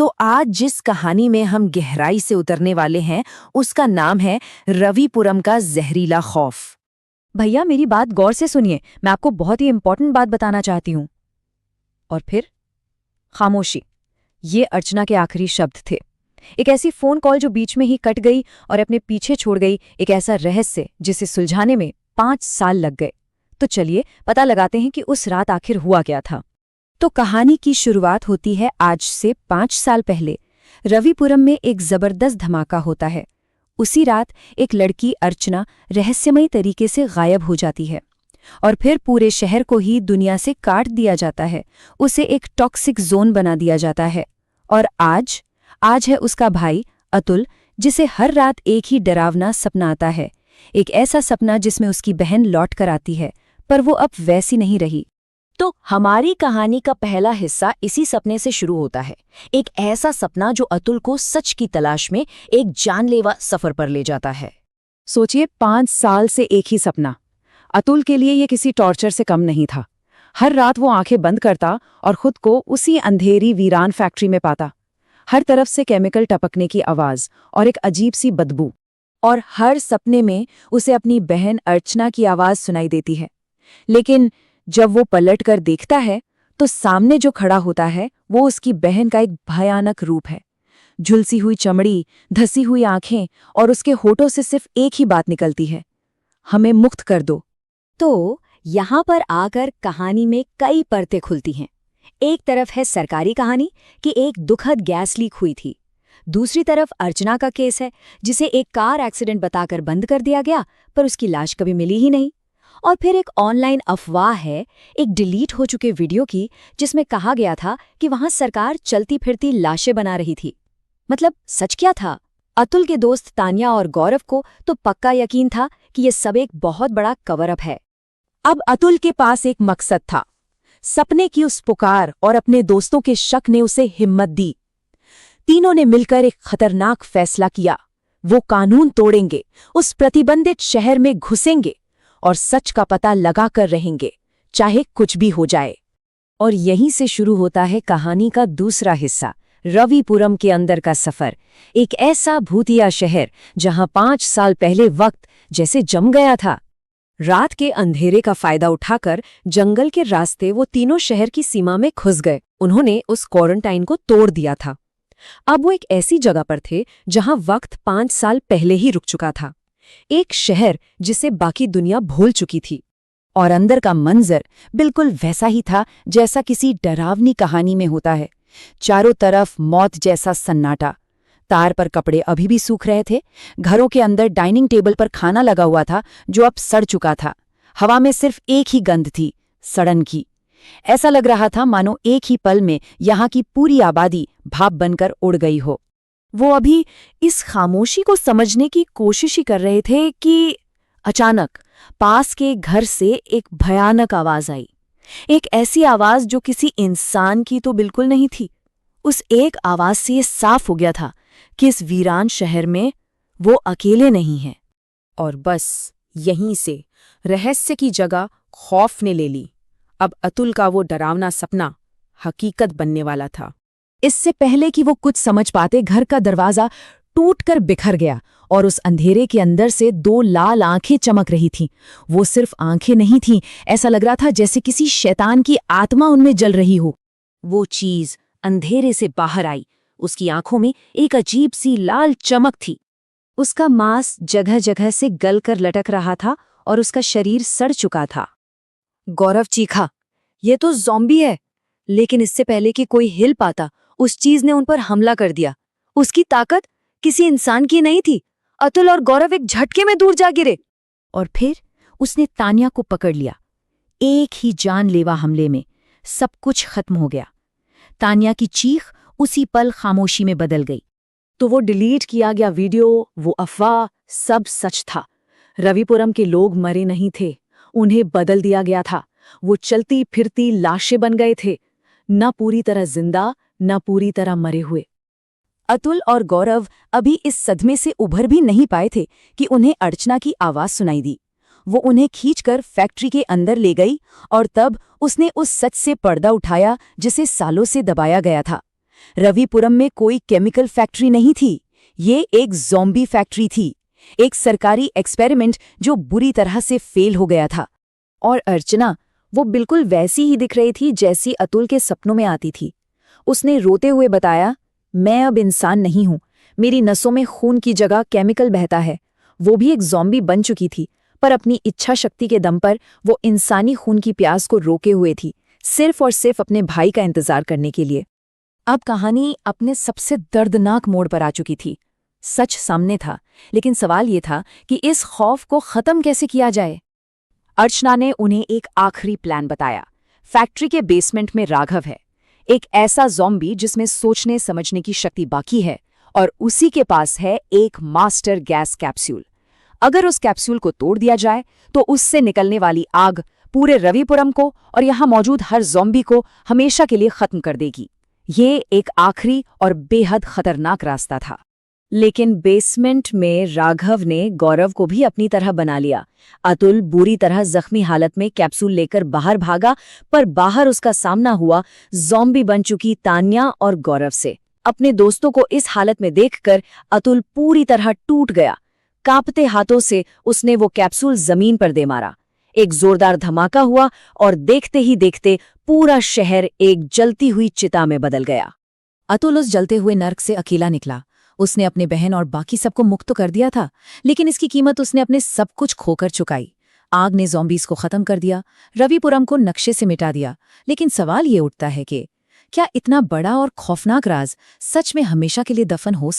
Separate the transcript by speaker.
Speaker 1: तो आज जिस कहानी में हम गहराई से उतरने वाले हैं उसका नाम है रविपुरम का जहरीला खौफ।
Speaker 2: भैया मेरी बात गौर से सुनिए, मैं आपको बहुत ही इंपॉर्टेंट बात बताना चाहती हूँ। और फिर खामोशी, ये अर्चना के आखिरी शब्द थे। एक ऐसी फोन कॉल जो बीच में ही कट गई और अपने पीछे छोड़ गई एक ऐसा रहस्य जिसे सुलझाने में 5 साल लग गए। तो चलिए पता लगाते हैं कि उस रात आखिर हुआ क्या था।
Speaker 1: तो कहानी की शुरुआत होती है आज से 5 साल पहले। रविपुरम में एक जबरदस्त धमाका होता है। उसी रात एक लड़की अर्चना रहस्यमयी तरीके से गायब हो जाती है और फिर पूरे शहर को ही दुनिया से काट दिया जाता है। उसे एक टॉक्सिक जोन बना दिया जाता है। और आज है उसका भाई अतुल, जिसे हर रात एक ही डरावना सपना आता है। एक ऐसा सपना जिसमें उसकी बहन लौट कर आती है, पर वो अब वैसी नहीं रही।
Speaker 2: तो हमारी कहानी का पहला हिस्सा इसी सपने से शुरू होता है। एक ऐसा सपना जो अतुल को सच की तलाश में एक जानलेवा सफर पर ले जाता है।
Speaker 1: सोचिए, 5 साल से एक ही सपना। अतुल के लिए ये किसी टॉर्चर से कम नहीं था। हर रात वो आंखें बंद करता और खुद को उसी अंधेरी वीरान फैक्ट्री में पाता। हर तरफ से केमिकल टपकने की आवाज और एक अजीब सी बदबू। और हर सपने में उसे अपनी बहन अर्चना की आवाज सुनाई देती है। लेकिन जब वो पलट कर देखता है तो सामने जो खड़ा होता है वो उसकी बहन का एक भयानक रूप है। झुलसी हुई चमड़ी, धसी हुई आंखें और उसके होठों से सिर्फ एक ही बात निकलती है, हमें मुक्त कर दो।
Speaker 2: तो यहाँ पर आकर कहानी में कई परतें खुलती हैं। एक तरफ है सरकारी कहानी कि एक दुखद गैस लीक हुई थी। दूसरी तरफ अर्चना का केस है जिसे एक कार एक्सीडेंट बताकर बंद कर दिया गया, पर उसकी लाश कभी मिली ही नहीं। और फिर एक ऑनलाइन अफवाह है, एक डिलीट हो चुके वीडियो की, जिसमें कहा गया था कि वहां सरकार चलती फिरती लाशें बना रही थी। मतलब सच क्या था? अतुल के दोस्त तान्या और गौरव को तो पक्का यकीन था कि ये सब एक बहुत बड़ा कवर अप है।
Speaker 1: अब अतुल के पास एक मकसद था। सपने की उस पुकार और अपने दोस्तों के शक ने उसे हिम्मत दी। तीनों ने मिलकर एक खतरनाक फैसला किया। वो कानून तोड़ेंगे, उस प्रतिबंधित शहर में घुसेंगे और सच का पता लगाकर रहेंगे, चाहे कुछ भी हो जाए। और यहीं से शुरू होता है कहानी का दूसरा हिस्सा, रविपुरम के अंदर का सफर। एक ऐसा भूतिया शहर जहां 5 साल पहले वक्त जैसे जम गया था। रात के अंधेरे का फायदा उठाकर जंगल के रास्ते वो तीनों शहर की सीमा में घुस गए। उन्होंने उस क्वारंटाइन को तोड़ दिया था। अब वो एक ऐसी जगह पर थे जहां वक्त 5 साल पहले ही रुक चुका था। एक शहर जिसे बाकी दुनिया भूल चुकी थी। और अंदर का मंजर बिल्कुल वैसा ही था जैसा किसी डरावनी कहानी में होता है। चारों तरफ मौत जैसा सन्नाटा। तार पर कपड़े अभी भी सूख रहे थे। घरों के अंदर डाइनिंग टेबल पर खाना लगा हुआ था जो अब सड़ चुका था। हवा में सिर्फ एक ही गंध थी, सड़न की। ऐसा लग रहा था मानो एक ही पल में यहाँ की पूरी आबादी भाप बनकर उड़ गई हो। वो अभी इस खामोशी को समझने की कोशिश ही कर रहे थे कि अचानक पास के घर से एक भयानक आवाज आई। एक ऐसी आवाज जो किसी इंसान की तो बिल्कुल नहीं थी। उस एक आवाज से ये साफ हो गया था कि इस वीरान शहर में वो अकेले नहीं हैं। और बस यहीं से रहस्य की जगह खौफ ने ले ली। अब अतुल का वो डरावना सपना हकीकत बनने वाला था। इससे पहले कि वो कुछ समझ पाते, घर का दरवाजा टूटकर बिखर गया और उस अंधेरे के अंदर से 2 लाल आंखें चमक रही थीं। वो सिर्फ आंखें नहीं थीं, ऐसा लग रहा था जैसे किसी शैतान की आत्मा उनमें जल रही हो। वो चीज अंधेरे से बाहर आई। उसकी आंखों में एक अजीब सी लाल चमक थी। उसका मांस जगह जगह से गलकर लटक रहा था और उसका शरीर सड़ चुका था।
Speaker 2: गौरव चीखा, ये तो ज़ॉम्बी है। लेकिन इससे पहले कि कोई हिल पाता, उस चीज ने उन पर हमला कर दिया। उसकी ताकत किसी इंसान की नहीं थी। अतुल और गौरव एक झटके में दूर जा गिरे।
Speaker 1: और फिर उसने तान्या को पकड़ लिया। एक ही जानलेवा हमले में सब कुछ खत्म हो गया। तान्या की चीख उसी पल खामोशी में बदल गई। तो वो डिलीट किया गया वीडियो, वो अफवाह, सब सच था। रविपुरम के लोग मरे नहीं थे, उन्हें बदल दिया गया था। वो चलती फिरती लाशें बन गए थे, न पूरी तरह जिंदा न पूरी तरह मरे हुए। अतुल और गौरव अभी इस सदमे से उभर भी नहीं पाए थे कि उन्हें अर्चना की आवाज सुनाई दी। वो उन्हें खींचकर फैक्ट्री के अंदर ले गई और तब उसने उस सच से पर्दा उठाया जिसे सालों से दबाया गया था। रविपुरम में कोई केमिकल फैक्ट्री नहीं थी, ये एक ज़ॉम्बी फैक्ट्री थी, एक सरकारी एक्सपेरिमेंट जो बुरी तरह से फेल हो गया था।
Speaker 2: और अर्चना, वो बिल्कुल वैसी ही दिख रही थी जैसी अतुल के सपनों में आती थी। उसने रोते हुए बताया, मैं अब इंसान नहीं हूं, मेरी नसों में खून की जगह केमिकल बहता है। वो भी एक ज़ॉम्बी बन चुकी थी, पर अपनी इच्छा शक्ति के दम पर वो इंसानी खून की प्यास को रोके हुए थी, सिर्फ और सिर्फ अपने भाई का इंतजार करने के लिए।
Speaker 1: अब कहानी अपने सबसे दर्दनाक मोड़ पर आ चुकी थी। सच सामने था, लेकिन सवाल ये था कि इस खौफ को खत्म कैसे किया जाए। अर्चना ने उन्हें एक आखिरी प्लान बताया। फैक्ट्री के बेसमेंट में राघव है, एक ऐसा ज़ॉम्बी जिसमें सोचने समझने की शक्ति बाकी है, और उसी के पास है एक मास्टर गैस कैप्सूल। अगर उस कैप्सूल को तोड़ दिया जाए तो उससे निकलने वाली आग पूरे रविपुरम को और यहाँ मौजूद हर ज़ॉम्बी को हमेशा के लिए खत्म कर देगी। ये एक आखिरी और बेहद खतरनाक रास्ता था।
Speaker 2: लेकिन बेसमेंट में राघव ने गौरव को भी अपनी तरह बना लिया। अतुल बुरी तरह जख्मी हालत में कैप्सूल लेकर बाहर भागा, पर बाहर उसका सामना हुआ ज़ॉम्बी बन चुकी तान्या और गौरव से। अपने दोस्तों को इस हालत में देखकर अतुल पूरी तरह टूट गया। कांपते हाथों से उसने वो कैप्सूल जमीन पर दे मारा। एक जोरदार धमाका हुआ और देखते ही देखते पूरा शहर एक जलती हुई चिता में बदल गया।
Speaker 1: अतुल उस जलते हुए नर्क से अकेला निकला। उसने अपने बहन और बाकी सबको मुक्त तो कर दिया था, लेकिन इसकी कीमत उसने अपने सब कुछ खोकर चुकाई। आग ने ज़ॉम्बीज़ को खत्म कर दिया, रविपुरम को नक्शे से मिटा दिया। लेकिन सवाल ये उठता है कि क्या इतना बड़ा और खौफनाक राज सच में हमेशा के लिए दफन हो सकता है?